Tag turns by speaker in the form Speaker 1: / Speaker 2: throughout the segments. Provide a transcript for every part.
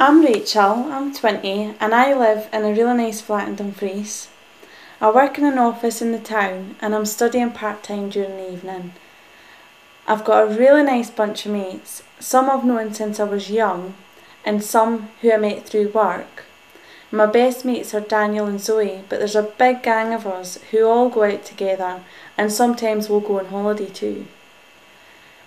Speaker 1: I'm Rachel, I'm 20 and I live in a really nice flat in Dumfries. I work in an office in the town and I'm studying part-time during the evening. I've got a really nice bunch of mates, some I've known since I was young and some who I met through work. My best mates are Daniel and Zoe, but there's a big gang of us who all go out together and sometimes we'll go on holiday too.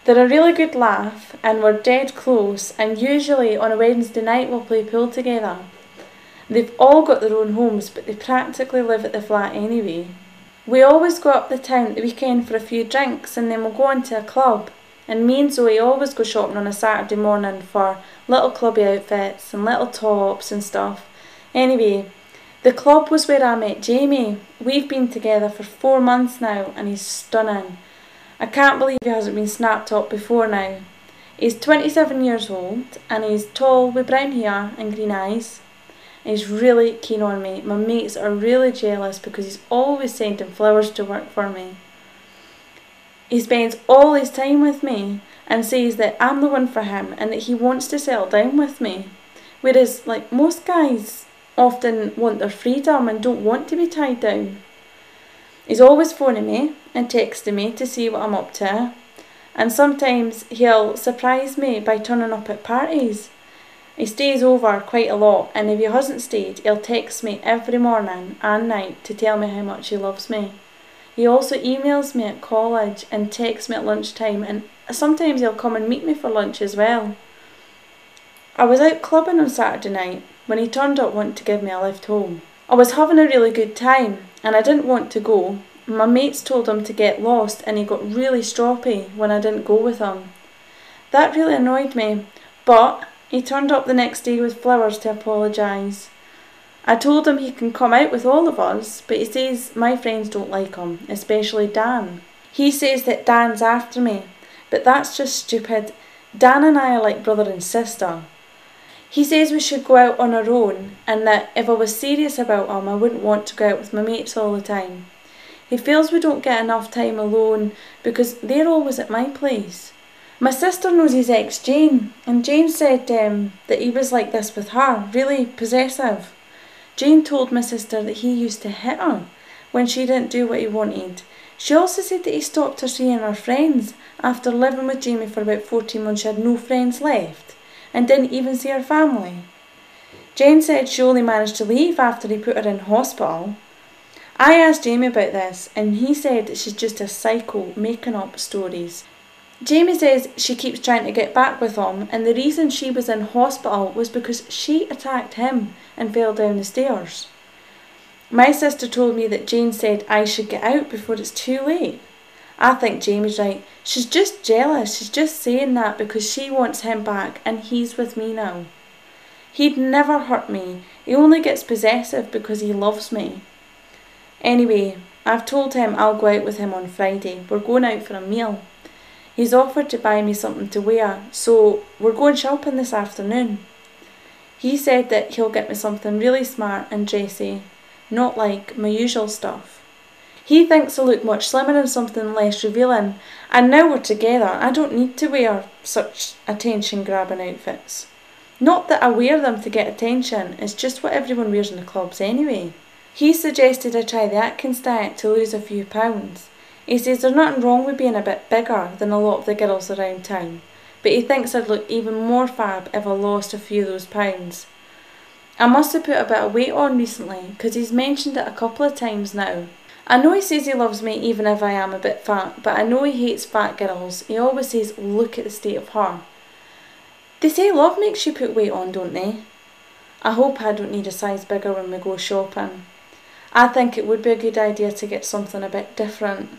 Speaker 1: They're a really good laugh and we're dead close, and usually on a Wednesday night we'll play pool together. They've all got their own homes but they practically live at the flat anyway. We always go up the town at the weekend for a few drinks and then we'll go into a club, and me and Zoe always go shopping on a Saturday morning for little clubby outfits and little tops and stuff. Anyway, the club was where I met Jamie. We've been together for 4 months now and he's stunning. I can't believe he hasn't been snapped up before now. He's 27 years old and he's tall with brown hair and green eyes. He's really keen on me. My mates are really jealous because he's always sending flowers to work for me. He spends all his time with me and says that I'm the one for him and that he wants to settle down with me. Whereas, like, most guys often want their freedom and don't want to be tied down. He's always phoning me and texting me to see what I'm up to, and sometimes he'll surprise me by turning up at parties. He stays over quite a lot, and if he hasn't stayed, he'll text me every morning and night to tell me how much he loves me. He also emails me at college and texts me at lunchtime, and sometimes he'll come and meet me for lunch as well. I was out clubbing on Saturday night when he turned up wanting to give me a lift home. I was having a really good time and I didn't want to go. My mates told him to get lost and he got really stroppy when I didn't go with him. That really annoyed me, but he turned up the next day with flowers to apologise. I told him he can come out with all of us, but he says my friends don't like him, especially Dan. He says that Dan's after me, but that's just stupid. Dan and I are like brother and sister. He says we should go out on our own and that if I was serious about him I wouldn't want to go out with my mates all the time. He feels we don't get enough time alone because they're always at my place. My sister knows his ex Jane, and Jane said that he was like this with her, really possessive. Jane told my sister that he used to hit her when she didn't do what he wanted. She also said that he stopped her seeing her friends. After living with Jamie for about 14 months she had no friends left and didn't even see her family. Jane said she only managed to leave after he put her in hospital. I asked Jamie about this and he said that she's just a psycho making up stories. Jamie says she keeps trying to get back with him and the reason she was in hospital was because she attacked him and fell down the stairs. My sister told me that Jane said I should get out before it's too late. I think Jamie's right. She's just jealous. She's just saying that because she wants him back and he's with me now. He'd never hurt me. He only gets possessive because he loves me. Anyway, I've told him I'll go out with him on Friday. We're going out for a meal. He's offered to buy me something to wear, so we're going shopping this afternoon. He said that he'll get me something really smart and dressy, not like my usual stuff. He thinks I look much slimmer in something less revealing, and now we're together I don't need to wear such attention-grabbing outfits. Not that I wear them to get attention, it's just what everyone wears in the clubs anyway. He suggested I try the Atkins diet to lose a few pounds. He says there's nothing wrong with being a bit bigger than a lot of the girls around town, but he thinks I'd look even more fab if I lost a few of those pounds. I must have put a bit of weight on recently, because he's mentioned it a couple of times now. I know he says he loves me even if I am a bit fat, but I know he hates fat girls. He always says, look at the state of her. They say love makes you put weight on, don't they? I hope I don't need a size bigger when we go shopping. I think it would be a good idea to get something a bit different.